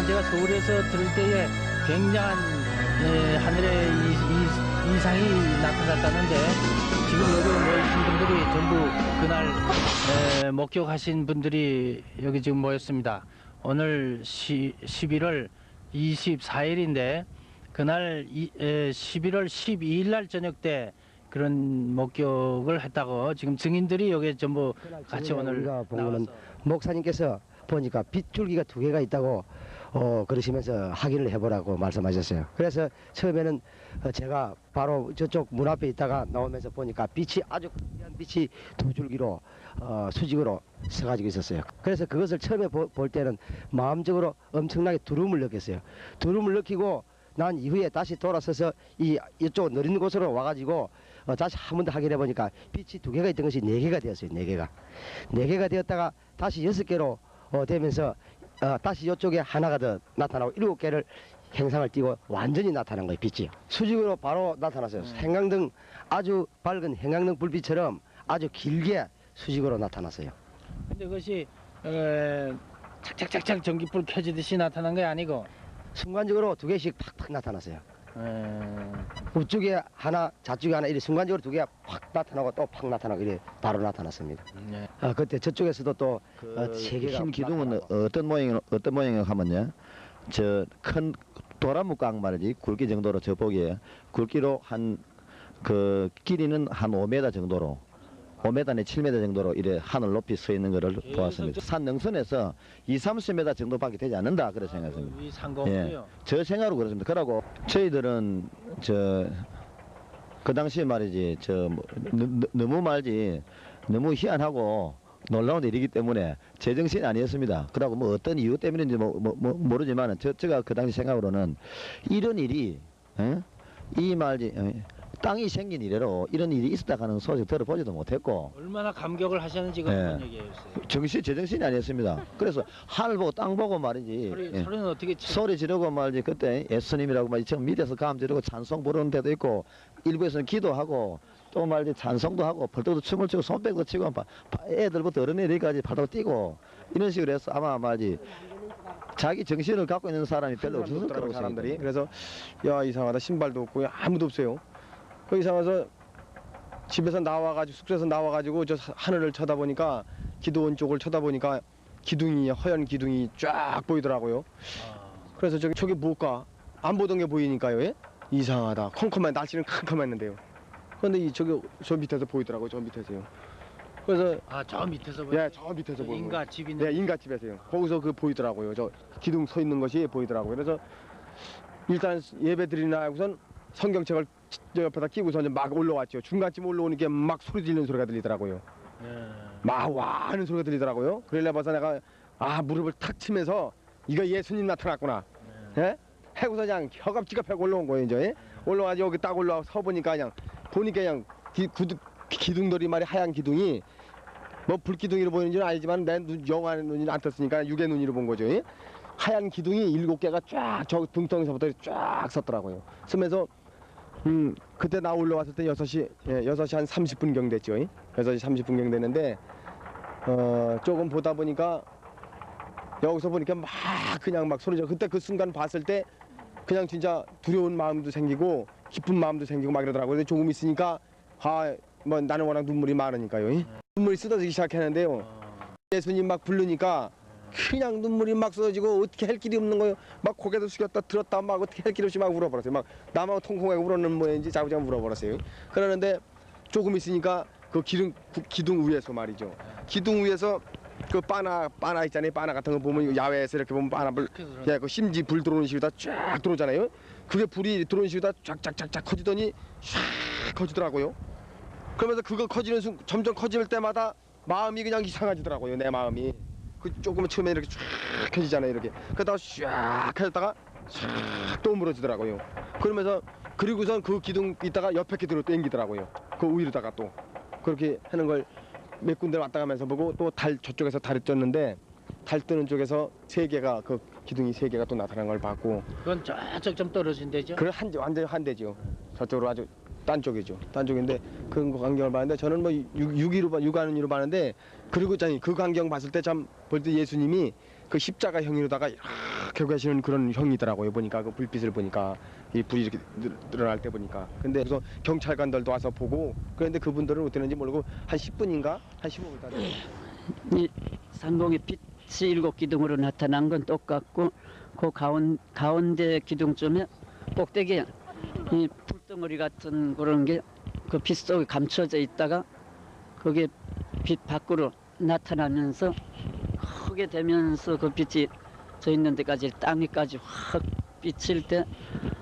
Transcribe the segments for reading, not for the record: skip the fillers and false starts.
그동안 제가 서울에서 들을 때에 굉장한 하늘의 이상이 나타났다는데 지금 여기 모이신 분들이 전부 그날 목격하신 분들이 여기 지금 모였습니다. 오늘 11월 24일인데 그날 11월 12일 날 저녁 때 그런 목격을 했다고 지금 증인들이 여기 전부 같이 오늘 나와서 목사님께서 보니까 빗줄기가 2개가 있다고 그러시면서 확인을 해보라고 말씀하셨어요. 그래서 처음에는 제가 바로 저쪽 문 앞에 있다가 나오면서 보니까 빛이 아주 강한 빛이 2줄기로 수직으로 서가지고 있었어요. 그래서 그것을 처음에 볼 때는 마음적으로 엄청나게 두려움을 느꼈어요. 두려움을 느끼고 난 이후에 다시 돌아서서 이쪽 느린 곳으로 와가지고 다시 한 번 더 확인해 보니까 빛이 2개가 있던 것이 4개가 되었어요. 4개가 되었다가 다시 6개로 되면서 다시 이쪽에 하나가 더 나타나고 7개를 행상을 띠고 완전히 나타난 거예요. 빛이 수직으로 바로 나타났어요. 형광등 아주 밝은 형광등 불빛처럼 아주 길게 수직으로 나타났어요. 근데 그것이 착착착착 전기불 켜지듯이 나타난 게 아니고 순간적으로 2개씩 팍팍 나타났어요. 우쪽에 하나 좌쪽에 하나 이렇게 순간적으로 2개가 확 나타나고 또 팍 나타나고 이렇게 바로 나타났습니다. 네. 그때 저쪽에서도 또 3개가 흰 기둥은 어떤 모양이라고 하면요, 저 큰 도라묵강 말이지, 굵기 정도로 저 보기에 굵기로 한 그 길이는 한 5m 정도로 5m 내 7m 정도로 이래 하늘 높이 서 있는 것을 보았습니다. 산 능선에서 20-30m 정도밖에 되지 않는다 그런 생각했습니다. 이 상공이요. 저 생각으로 그렇습니다. 그러고 저희들은 그 당시에 말이지 너무 말지 너무 희한하고 놀라운 일이기 때문에 제정신이 아니었습니다. 그러고 뭐 어떤 이유 때문인지 모르지만 제가 그 당시 생각으로는 이런 일이 이 말지 땅이 생긴 이래로 이런 일이 있었다 하는 소식 들어보지도 못했고 얼마나 감격을 하셨는지 그런 얘기였어요. 제정신이 아니었습니다. 그래서 하늘 보고 땅 보고 말이지 소리는 어떻게 소리 지르고 말이지 그때 예수님이라고 말이지 저 밑에서 감 지르고 찬송 부르는 데도 있고 일부에서는 기도하고 또 말이지 찬송도 하고 벌떡도 춤을 추고 손뼉도 치고 애들부터 어른애들까지 발도 뛰고 이런 식으로 해서 아마 말이지 자기 정신을 갖고 있는 사람이 별로 없었을 거라고 사람들이. 그래서 야 이상하다, 신발도 없고 아무도 없어요. 거기서 와서 집에서 나와가지고 숙소에서 나와가지고 저 하늘을 쳐다보니까 기도원 쪽을 쳐다보니까 기둥이 허연 기둥이 쫙 보이더라고요. 그래서 저게 뭘까? 안 보던 게 보이니까요. 예? 이상하다. 컴컴한 날씨는 컴컴했는데요. 그런데 저 밑에서 보이더라고요. 저 밑에서요. 그래서 저 밑에서 예, 저 밑에서 보이는 인가 집 있는. 네, 인가 집에서요. 거기서 보이더라고요. 저 기둥 서 있는 것이 보이더라고요. 그래서 일단 예배 드리나 하고선 성경책을 저 옆에다 끼고서 막 올라왔죠. 중간쯤 올라오니까 막 소리 들리는 소리가 들리더라고요. 막 와 하는 소리가 들리더라고요. 그러려 봐서 내가 무릎을 탁 치면서 이거 예수님 나타났구나. 예? 해고서 그냥 혀갑지가 펴고 올라온 거예요. 이제 올라와서 여기 딱 올라와 서 보니까 그냥 기둥돌이 말이 하얀 기둥이 뭐 불기둥이로 보이는지는 알지만 내 영화 눈이 안 떴으니까 육의 눈으로 본 거죠. 예? 하얀 기둥이 7개가 쫙 저 등덩이서부터 쫙 섰더라고요. 쓰면서 그때 나 올라왔을 때 6시 한 30분경 됐죠. 6시 30분경 됐는데 조금 보다 보니까 여기서 보니까 그냥 막 소리져. 그때 그 순간 봤을 때 그냥 진짜 두려운 마음도 생기고 기쁜 마음도 생기고 막 이러더라고요. 근데 조금 있으니까 뭐 나는 워낙 눈물이 많으니까요. 눈물이 쏟아지기 시작했는데요. 예수님 막 부르니까 그냥 눈물이 막 쏟아지고 어떻게 할 길이 없는 거예요. 막 고개도 숙였다 들었다 막 어떻게 할 길 없이 막 울어버렸어요. 막 나만 통콩하게 울었는 모양인지 자꾸자꾸 울어버렸어요. 그러는데 조금 있으니까 그 기둥 위에서 말이죠. 기둥 위에서 그 바나 있잖아요. 바나 같은 거 보면 야외에서 이렇게 보면 바나불, 그 심지 불 들어오는 식으로 쫙 들어오잖아요. 그게 불이 들어오는 식으로 쫙쫙쫙쫙 커지더니 샥 커지더라고요. 그러면서 그거 커지는 점점 커질 때마다 마음이 그냥 이상해지더라고요. 내 마음이. 그 조금 처음에 이렇게 쫙 켜지잖아요. 이렇게 그러다가 쫙 켜졌다가 쫙 또 무너지더라고요. 그러면서 그리고선 그 기둥 있다가 옆에 기둥으로 땡기더라고요. 그 위로다가 또 그렇게 하는 걸 몇 군데 왔다 가면서 보고 또 저쪽에서 달을 쪘는데 달 뜨는 쪽에서 3개가 그 기둥이 3개가 또 나타난 걸 봤고. 그건 저쪽 좀 떨어진 데죠? 그래 완전 한 대죠. 저쪽으로 아주 딴 쪽이죠. 딴 쪽인데 그런 거 광경을 봤는데 저는 뭐 육안으로 봤는데 그리고 그 광경 봤을 때 참 볼 때 예수님이 그 십자가형으로다가 이렇게 가시는 그런 형이더라고요. 보니까 그 불빛을 보니까 이 불이 이렇게 늘어날 때 보니까. 근데 그래서 경찰관들도 와서 보고 그런데 그분들은 어떻게 했는지 모르고 한 10분인가 한 15분 따라 이 상공의 빛이 일곱 기둥으로 나타난 건 똑같고 그 가운데 기둥쯤에 꼭대기에 이 불덩어리 같은 그런 게 그 빛 속에 감춰져 있다가 그게 빛 밖으로 나타나면서 크게 되면서 그 빛이 저 있는 데까지 땅에까지 확 비칠 때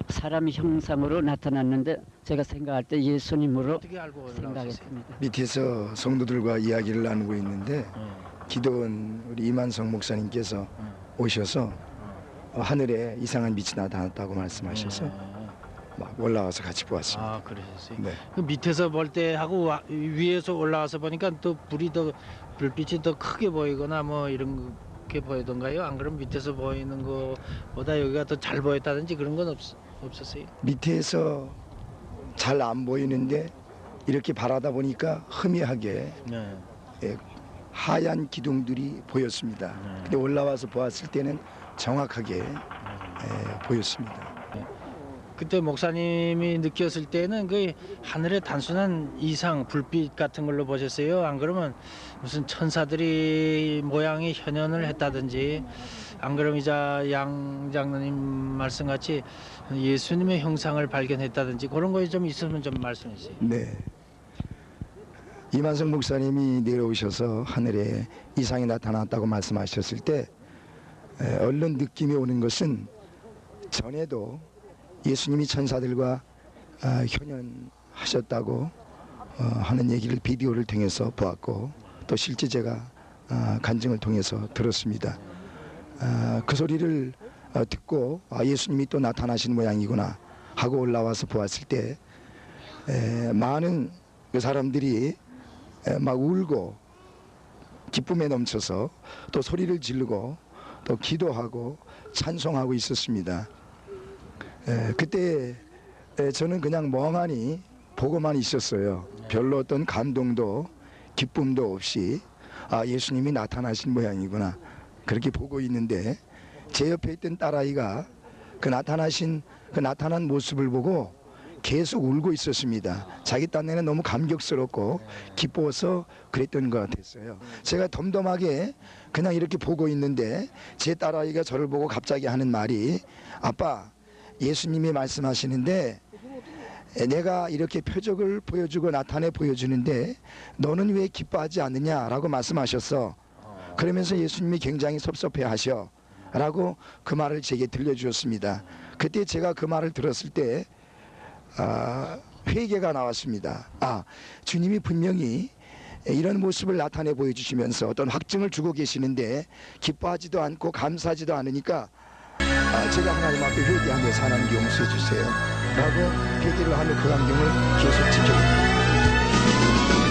사람의 형상으로 나타났는데 제가 생각할 때 예수님으로 어떻게 알고 올라오셨어요? 생각했습니다. 밑에서 성도들과 이야기를 나누고 있는데 기도원 우리 이만성 목사님께서 오셔서 하늘에 이상한 빛이 나타났다고 말씀하셔서 막 올라와서 같이 보았습니다. 아, 그러셨어요. 네. 그 밑에서 볼 때 하고 위에서 올라와서 보니까 또 불빛이 더 크게 보이거나 뭐 이런 게 보이던가요? 안 그러면 밑에서 보이는 거보다 여기가 더 잘 보였다든지 그런 건 없었어요? 밑에서 잘 안 보이는데 이렇게 바라다 보니까 희미하게 네. 하얀 기둥들이 보였습니다. 근데 올라와서 보았을 때는 정확하게 보였습니다. 그때 목사님이 느꼈을 때는 그 하늘에 단순한 이상, 불빛 같은 걸로 보셨어요? 안 그러면 무슨 천사들이 모양이 현현을 했다든지 안 그러면 이제 양 장로님 말씀같이 예수님의 형상을 발견했다든지 그런 거에 좀 있으면 좀 말씀해 주세요. 네. 이만성 목사님이 내려오셔서 하늘에 이상이 나타났다고 말씀하셨을 때 얼른 느낌이 오는 것은 전에도 예수님이 천사들과 현현하셨다고 하는 얘기를 비디오를 통해서 보았고 또 실제 제가 간증을 통해서 들었습니다. 그 소리를 듣고 예수님이 또 나타나신 모양이구나 하고 올라와서 보았을 때 많은 그 사람들이 막 울고 기쁨에 넘쳐서 또 소리를 지르고 또 기도하고 찬송하고 있었습니다. 그때 저는 그냥 멍하니 보고만 있었어요. 별로 어떤 감동도 기쁨도 없이 예수님이 나타나신 모양이구나 그렇게 보고 있는데 제 옆에 있던 딸아이가 그 나타난 모습을 보고 계속 울고 있었습니다. 자기 딴에는 너무 감격스럽고 기뻐서 그랬던 것 같았어요. 제가 덤덤하게 그냥 이렇게 보고 있는데 제 딸아이가 저를 보고 갑자기 하는 말이 아빠 예수님이 말씀하시는데 내가 이렇게 표적을 보여주고 나타내 보여주는데 너는 왜 기뻐하지 않느냐라고 말씀하셨어. 그러면서 예수님이 굉장히 섭섭해 하셔 라고 그 말을 제게 들려주었습니다. 그때 제가 그 말을 들었을 때 회개가 나왔습니다. 주님이 분명히 이런 모습을 나타내 보여주시면서 어떤 확증을 주고 계시는데 기뻐하지도 않고 감사하지도 않으니까 제가 하나님 앞에 회개하면서 하나님 용서해 주세요 라고 회개를 하며 그 환경을 계속 지켜봅니다.